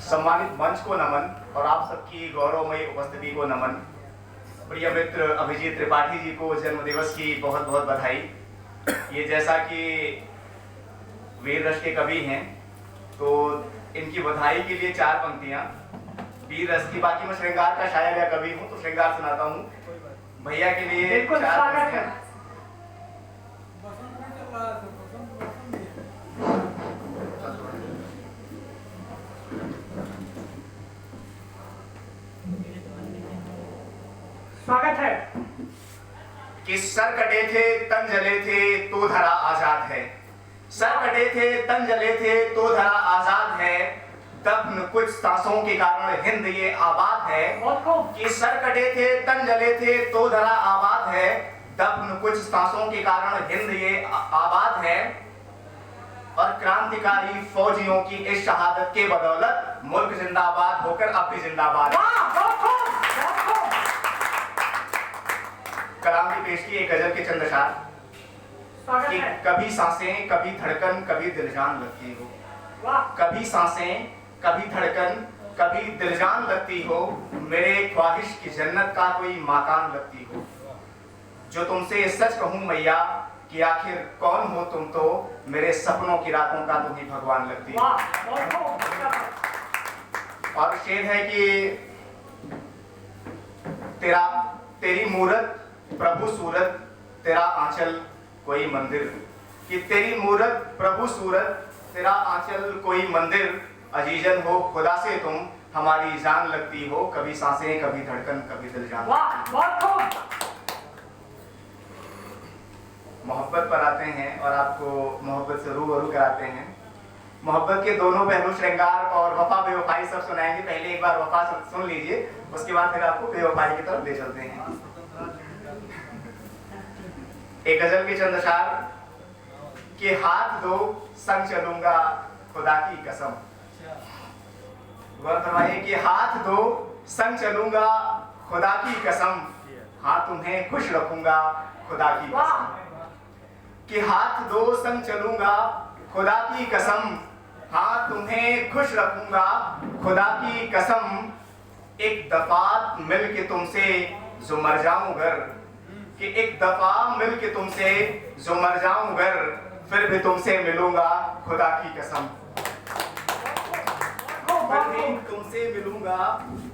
सम्मानित मंच को नमन और आप सबकी गौरवमयी उपस्थिति को नमन। प्रिय मित्र अभिजीत त्रिपाठी जी को जन्मदिवस की बहुत बहुत बधाई। ये जैसा कि वीर रस के कवि हैं तो इनकी बधाई के लिए 4 पंक्तियां वीर रस की। बाकी मैं श्रृंगार का शायर या कवि हूं तो श्रृंगार सुनाता हूं भैया के लिए 4 पंक्तियां। स्वागत है। कि सर कटे थे तन जले थे तो धरा आजाद है। सर कटे थे तन जले थे तो धरा आजाद है। दफन कुछ सांसों के कारण हिंद ये आबाद है। कि सर कटे थे तन जले थे तो धरा आबाद है। दफन कुछ सांसों के कारण हिंद ये आबाद है। और क्रांतिकारी फौजियों की इस शहादत के बदौलत मुल्क जिंदाबाद होकर अब भी जिंदाबाद। कलाम की पेश की एक गजल के चंद अशार कि कभी सांसें कभी धड़कन कभी दिलजान लगती हो। कभी सांसें कभी धड़कन कभी दिलजान लगती हो। मेरे ख्वाहिश की जन्नत का कोई मकान लगती हो। जो तुमसे सच कहूं मैया कि आखिर कौन हो तुम तो मेरे सपनों की रातों का तुम ही भगवान लगती हो। और शेर है कि तेरी मूरत प्रभु सूरत तेरा आंचल कोई मंदिर। कि तेरी मूरत प्रभु सूरत तेरा आंचल कोई मंदिर। अजीजन हो खुदा से तुम हमारी जान लगती हो। कभी सांसें कभी धड़कन कभी दिलजान। मोहब्बत पर आते हैं और आपको मोहब्बत से रूबरू कराते हैं। मोहब्बत के दोनों पहलू श्रृंगार और वफा बेवफाई सब सुनाएंगे। पहले एक बार वफा सुन लीजिए, उसके बाद फिर आपको बेवफाई की तरफ ले चलते हैं। एक गजल के चंद अशार कि हाथ दो संग चलूंगा खुदा की कसम। गौर फरमाइए कि हाथ दो संग चलूंगा खुदा की कसम। हाँ तुम्हें खुश रखूंगा खुदा की कसम। कि हाथ दो संग चलूंगा खुदा की कसम। हाँ तुम्हें खुश रखूंगा खुदा की कसम। एक दफा मिल के तुमसे जो मर जाऊं घर। कि एक दफा मिल के तुमसे जो मर जाऊं घर। फिर भी तुमसे मिलूंगा खुदा की कसम। फिर भी तुमसे मिलूंगा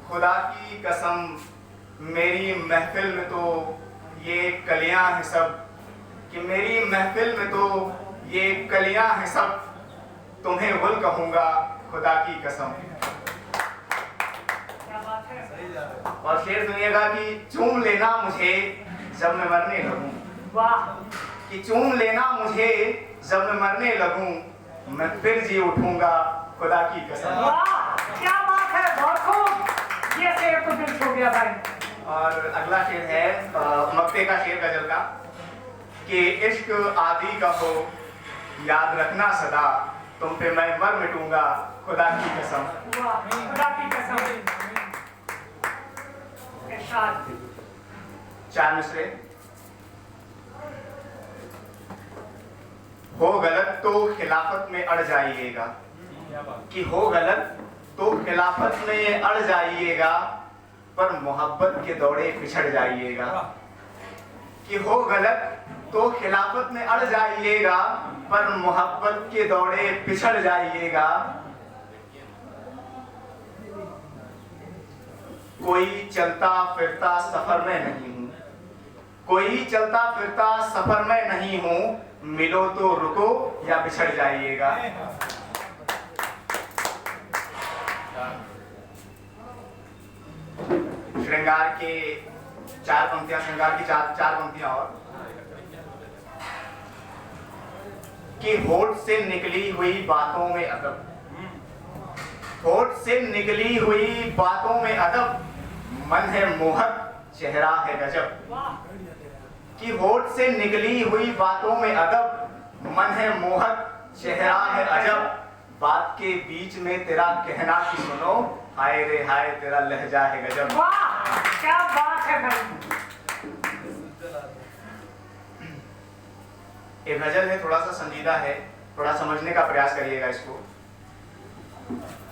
खुदा की कसम। मेरी महफिल में तो ये कलियां हैं सब। कि मेरी महफिल में तो ये कलियां हैं सब। तुम्हें गुल कहूंगा खुदा की कसम। और शेर सुनिएगा कि चूम लेना मुझे जब मैं मरने लगूं। कि चूम लेना मुझे जब मैं मरने लगूं। मैं फिर जी उठूंगा खुदा की कसम। क्या बात है, बहुत खूब। ये शेर तो दिल छू गया भाई। और अगला शेर है मक्ते का शेर गजल का कि इश्क आदि का हो याद रखना सदा। तुम पे मैं मर मिटूंगा खुदा की कसम। खुदा की कसम। 4 मिसरे। हो गलत तो खिलाफत में अड़ जाइएगा। कि हो गलत तो खिलाफत में अड़ जाइएगा। पर मोहब्बत के दौड़े पिछड़ जाइएगा। कि हो गलत तो खिलाफत में अड़ जाइएगा। पर मोहब्बत के दौड़े पिछड़ जाइएगा। कोई चलता फिरता सफर में नहीं हूं। कोई चलता फिरता सफर में नहीं हूं। मिलो तो रुको या बिछड़ जाइएगा। श्रृंगार के 4 पंक्तियां, श्रृंगार की 4 पंक्तियां और कि होठ से निकली हुई बातों में अदब। होठ से निकली हुई बातों में अदब। मन है मोहक चेहरा है गजब। कि होठ से निकली हुई बातों में अदब। मन है मोहक चेहरा है अजब। बात के बीच में तेरा कहना कि सुनो। हाय रे हाय तेरा लहजा है गजब। वाह क्या बात है भाई। एक गजल है, थोड़ा सा संजीदा है, थोड़ा समझने का प्रयास करिएगा इसको।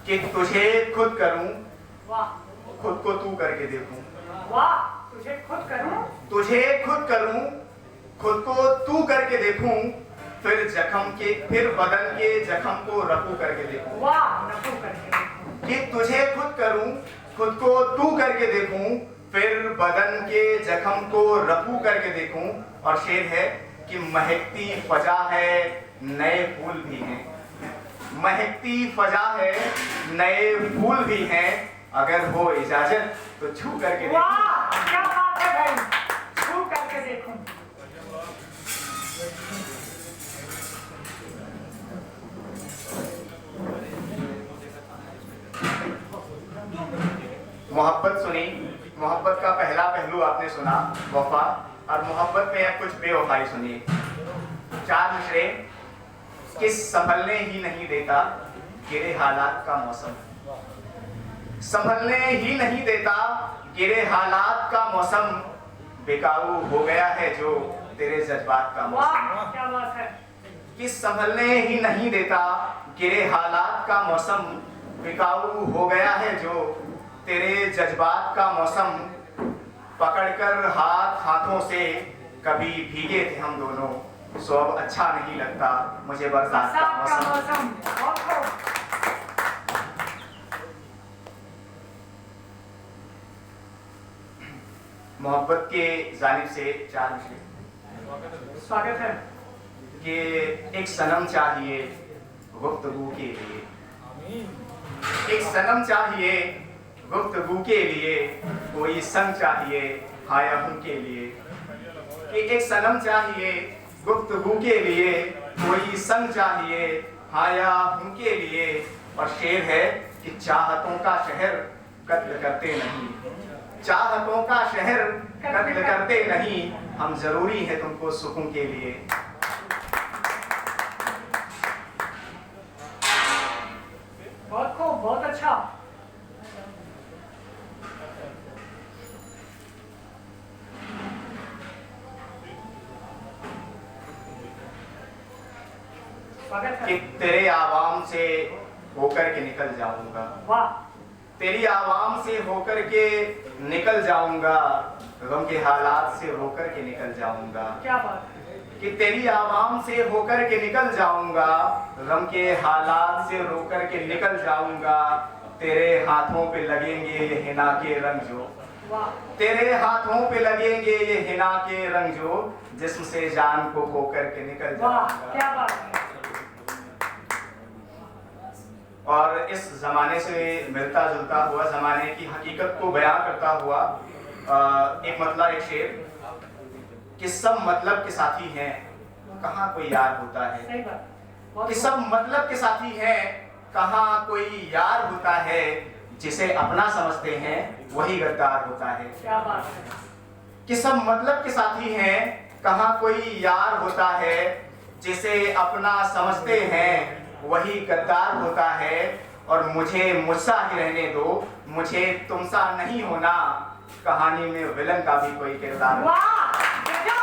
कि तुझे खुद करूं, वाह, खुद को तू करके देखूं। वाह, तुझे खुद करूं, तुझे खुद करूं, खुद को तू करके देखूं, फिर बदन के जख्म को रफू करके देखूं। वाह, रफू करके देखूं। कि तुझे खुद करूं, खुद को तू करके देखूं, फिर बदन के जख्म को रफू करके देखूं। और शेर है कि महकती फजा है, नए फूल भी हैं। महकती फजा है, नए फूल भी हैं। अगर हो इजाजत तो छू करके देखूं। वाह, क्या बात है भाई, छू करके देखूं। मोहब्बत सुनी, मोहब्बत का पहला पहलू आपने सुना, वफा। और मोहब्बत में अब कुछ बेवफाई सुनिए। 4 मिसरे। कि संभलने ही नहीं देता गिरे हालात का मौसम। संभलने ही नहीं देता गिरे हालात का मौसम। बेकाबू हो गया है जो तेरे जज्बात का मौसम। वाह, क्या बात है। कि संभलने ही नहीं देता गिरे हालात का मौसम। बेकाबू हो गया है जो तेरे जज्बात का मौसम। पकड़कर हाथों से कभी भीगे थे हम दोनों। सो अब अच्छा नहीं लगता मुझे बरसात का मौसम। बहुत खूब। मोहब्बत के जानिब से 4 मिसरे। स्वागत है। कि एक सनम चाहिए गुफ्तगू के लिए। एक सनम चाहिए गुफ्तगू के लिए। कोई संग चाहिए हाया हूं के लिए। कि एक सनम चाहिए गुफ्तगू के लिए। कोई संग चाहिए हाया हूं के लिए। और शेर है कि चाहतों का शहर कत्ल करते नहीं। चाहतों का शहर कत्ल करते नहीं। हम जरूरी है तुमको सुकून के लिए। बहुत खूब, बहुत अच्छा। स्वागत है। कि तेरे आवाम से होकर के निकल जाऊंगा। वाह, तेरी आवाम से होकर के निकल जाऊंगा। गम के हालात से होकर के निकल जाऊंगा। क्या बात है। कि तेरी आवाम से होकर के निकल जाऊंगा। गम के हालात से होकर के निकल जाऊंगा। तेरे हाथों पे लगेंगे ये हिना के रंग जो। वाह, तेरे हाथों पे लगेंगे ये हिना के रंग जो। जिस्म से जान को होकर के निकल वाह, जाऊंगा। क्या बात है। और इस जमाने से मिलता जुलता हुआ, जमाने की हकीकत को बयां करता हुआ एक मतलब, एक शेर। कि सब मतलब के साथी हैं, कहाँ कोई यार होता है। सही बात। बहुत कि खूब। सब मतलब के साथी हैं, कहाँ कोई यार होता है। जिसे अपना समझते हैं वही गद्दार होता है। क्या बात है। कि सब मतलब के साथी हैं, कहाँ कोई यार होता है। जिसे अपना समझते हैं वही गद्दार होता है। और मुझे मुझसा ही रहने दो, मुझे तुमसा नहीं होना। कहानी में विलन का भी कोई किरदार। वाह, गजब,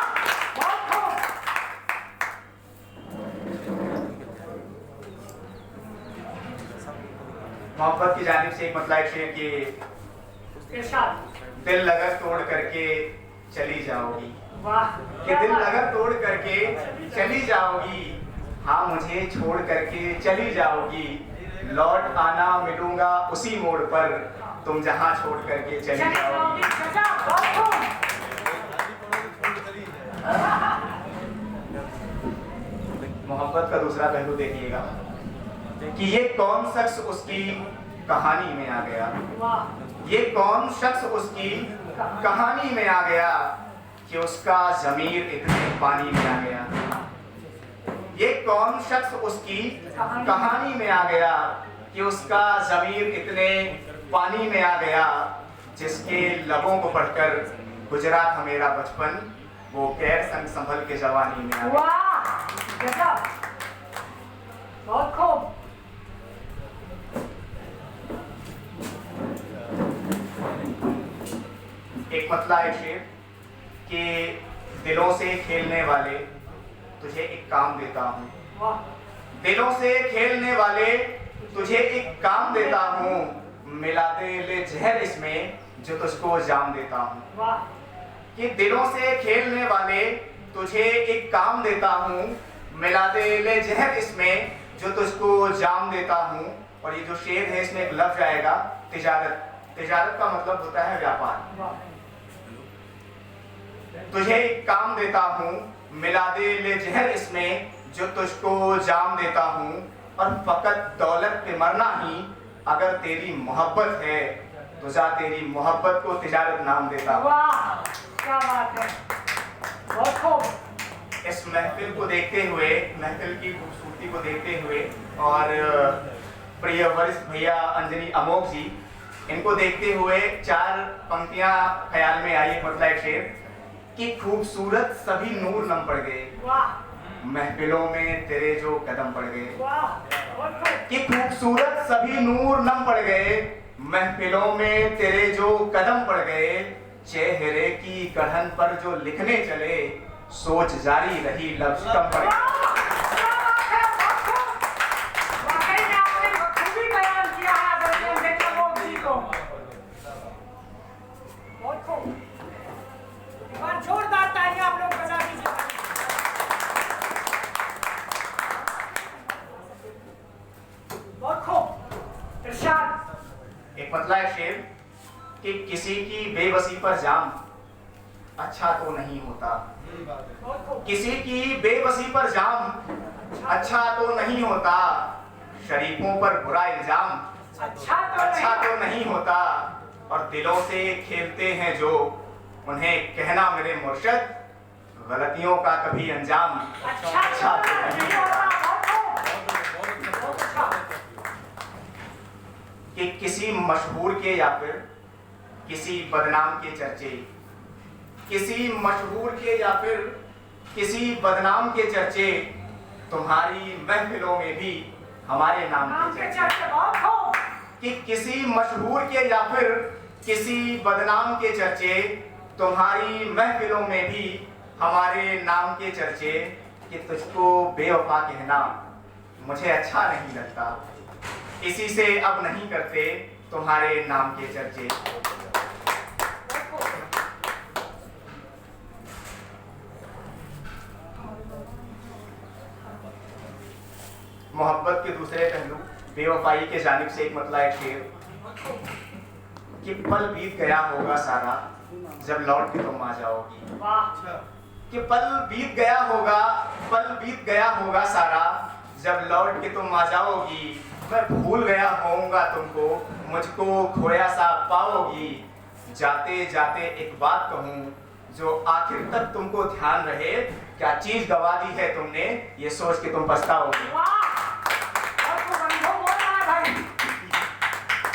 बहुत खूब। मोहब्बत की जानिब से एक मतलब, एक शेर कि इरशाद। दिल लगर तोड़ करके चली जाओगी। वाह, कि क्या दिल बात है। लगर तोड़ करके चली जाओगी। हाँ, मुझे छोड़ करके चली जाओगी। लौट आना मिलूंगा उसी मोड़ पर। तुम जहां छोड़ करके चली चली जाओगी। जाओगी, गजब, बहुत खूब। मोहब्बत का दूसरा पहलू देखिएगा कि ये कौन शख्स उसकी कहानी में आ गया। वाह, ये कौन शख्स उसकी कहानी में आ गया कि उसका ज़मीर इतने पानी में आ गया। ये कौन शख्स उसकी कहानी में आ गया कि उसका ज़मीर इतने पानी में आ गया। जिसके लबों को पढ़कर गुजरा था मेरा बचपन, वो गैर संग संभल के जवानी में आ गया। वाह, गजब, बहुत खूब। एक मतला, एक शेर कि दिलों से खेलने वाले तुझे एक काम देता हूँ। वाह दिलों से खेलने वाले तुझे एक काम देता हूँ, मिला दे ले जहर इसमें जो तुझको जाम देता हूँ। वाह कि दिलों से खेलने वाले तुझे एक काम देता हूँ, मिला दे ले जहर इसमें जो तुझको जाम देता हूँ। और ये जो शेर है इसमें एक लफ्ज आएगा तिजारत। तिजारत का मतलब होता है व्यापार। वाह तुझे एक काम देता हूँ, मिला दे ले जहर इसमें जो तुझको जाम देता हूँ। और फकत दौलत पे मरना ही अगर तेरी मोहब्बत है तो जा तेरी मोहब्बत को तिजारत नाम देता हूँ। वाह क्या बात है, बहुत खूब। इस महफिल को देखते हुए, महफिल की खूबसूरती को देखते हुए और प्रिय वरिष्ठ भैया अंजनी अमोघ जी, इनको देखते हुए चार पंक्तियां ख्याल में आई। मतलब एक शेर कि खूबसूरत सभी नूर नम पड़ गए, वाह महफिलों में तेरे जो कदम पड़ गए। वाह बहुत खूब। कि खूबसूरत सभी नूर नम पड़ गए, महफिलों में तेरे जो कदम पड़ गए। चेहरे की कढ़न पर जो लिखने चले, सोच जारी रही लफ्ज कम पड़ गए। क्या बात है, बहुत खूब। वाकई में आपने बखूबी बयान किया है आदरणीय अंजनी अमोघ जी को। बहुत खूब। एक बार जोरदार तालियां आप लोग बजा दीजिए। बहुत खूब। इरशाद। एक मतलब एक शेर कि किसी की बेबसी पर जाम अच्छा तो नहीं होता, बहुत खूब। किसी की बेबसी पर जाम अच्छा तो नहीं होता। शरीफों पर बुरा इल्जाम अच्छा तो नहीं होता। और दिलों से खेलते हैं जो, उन्हें कहना मेरे मुर्शद, गलतियों का कभी अंजाम अच्छा तो नहीं होता। कि किसी मशहूर के या फिर किसी बदनाम के चर्चे, किसी मशहूर के या फिर किसी बदनाम के चर्चे, तुम्हारी महफिलों में भी हमारे नाम के चर्चे। कि किसी मशहूर के या फिर किसी बदनाम के चर्चे, तुम्हारी महफिलों में भी हमारे नाम के चर्चे। कि तुझको बेवफा कहना मुझे अच्छा नहीं लगता, इसी से अब नहीं करते तुम्हारे नाम के चर्चे। मोहब्बत के दूसरे पहलू बेवफाई के जानिब से एक मतलब एक शेर कि पल बीत गया होगा सारा जब लौट के तुम आ जाओगी। कि पल बीत गया होगा सारा जब लौट के तुम आ जाओगी। मैं भूल गया होऊंगा तुमको, मुझको खोया सा पाओगी। जाते जाते एक बात कहूँ जो आखिर तक तुमको ध्यान रहे, क्या चीज गवा दी है तुमने ये सोच के तुम पछताओगे।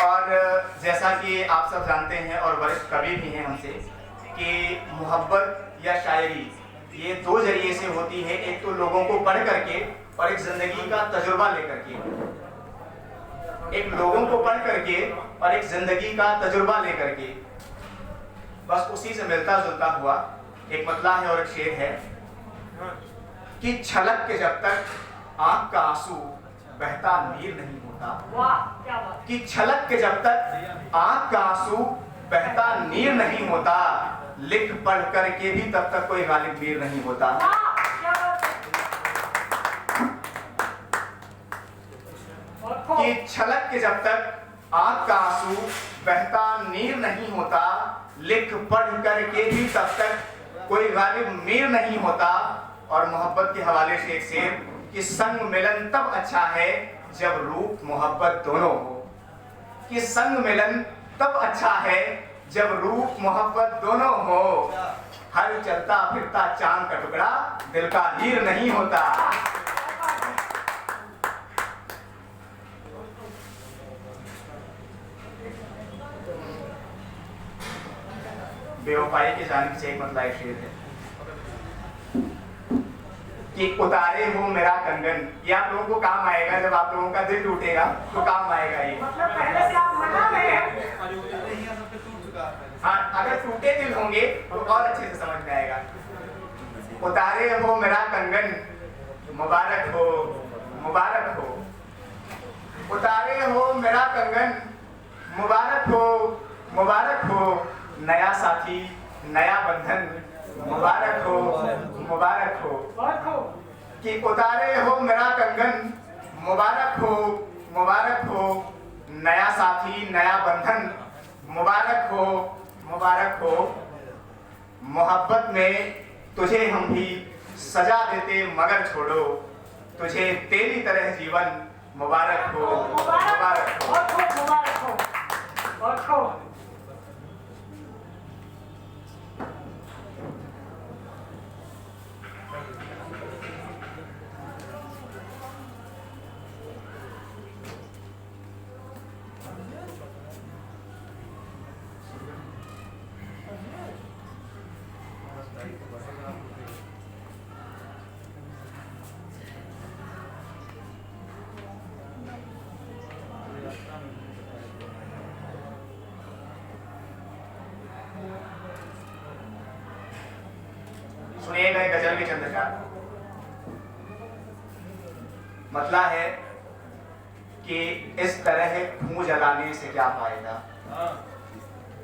और जैसा कि आप सब जानते हैं और वरिष्ठ कवि भी हैं हमसे कि मोहब्बत या शायरी ये दो जरिए से होती है, एक तो लोगों को पढ़ करके और एक जिंदगी का तजुर्बा लेकर के। एक लोगों को पढ़ करके और एक जिंदगी का तजुर्बा लेकर के, बस उसी से मिलता जुलता हुआ एक मतला है और एक शेर है कि छलक के जब तक आंख का आंसू बहता नीर नहीं होता। वाह क्या बात। कि छलक के जब तक आंख का आंसू बहता नीर नहीं होता, लिख पढ़ करके भी तब तक कोई गालिब वीर नहीं होता। कि छलक के जब तक आंख का आंसू बहता नीर नहीं होता, लिख पढ़ करके भी तब तक कोई गालिब मीर नहीं होता। और मोहब्बत के हवाले से एक शेर कि संग मिलन तब अच्छा है जब रूप मोहब्बत दोनों हो। कि संग मिलन तब अच्छा है जब रूप मोहब्बत दोनों हो। हर चलता फिरता चांद का टुकड़ा दिल का हीर नहीं होता। बेवफाई की जानिब से एक मतलब एक शेर है कि उतारे हो मेरा कंगन। ये आप लोगों को काम आएगा, जब आप लोगों का दिल टूटेगा तो काम आएगा ये। मतलब पहले से आप मना रहे हैं। हाँ, अगर टूटे दिल होंगे तो और अच्छे से समझ में आएगा। उतारे हो मेरा कंगन मुबारक हो, मुबारक हो। उतारे हो मेरा कंगन, मुबारक हो, मुबारक हो। नया साथी, नया बंधन, मुबारक हो, मुबारक हो। कि उतारे हो मेरा कंगन, मुबारक हो, मुबारक हो। नया साथी, नया बंधन, मुबारक हो, मुबारक हो। मोहब्बत में तुझे हम भी सजा देते मगर छोड़ो, तुझे तेरी तरह जीवन मुबारक हो, मुबारक हो। बहुत खूब, मुबारक हो, बहुत खूब। सुनिएगा एक गजल के चंद्रकार। मतलब है कि इस तरह खून जलाने से क्या फायदा,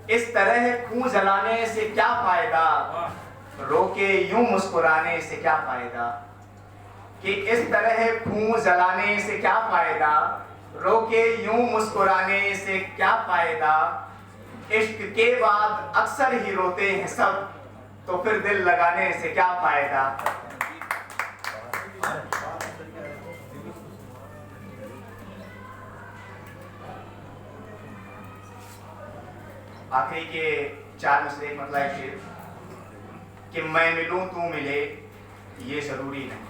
इस तरह खून जलाने से क्या फायदा, रोके यूं मुस्कुराने से क्या फायदा। कि इस तरह खून जलाने से क्या फायदा, रोके यूं मुस्कुराने से क्या फायदा। इश्क के बाद अक्सर ही रोते हैं सब, तो फिर दिल लगाने से क्या फायदा। आखिरी के 4 मिसरे मतलब है शेर कि मैं मिलूं तू मिले ये जरूरी नहीं,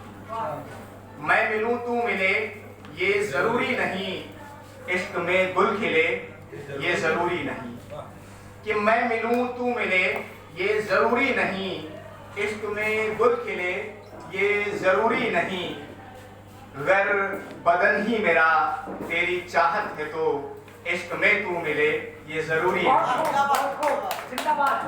मैं मिलूं तू मिले ये जरूरी नहीं। इश्क में गुल खिले ये जरूरी नहीं। कि मैं मिलूं तू मिले ये जरूरी नहीं, इश्क में गुल खिले ये जरूरी नहीं। गर बदन ही मेरा तेरी चाहत है तो इश्क में तू मिले ये जरूरी है। जिंदाबाद।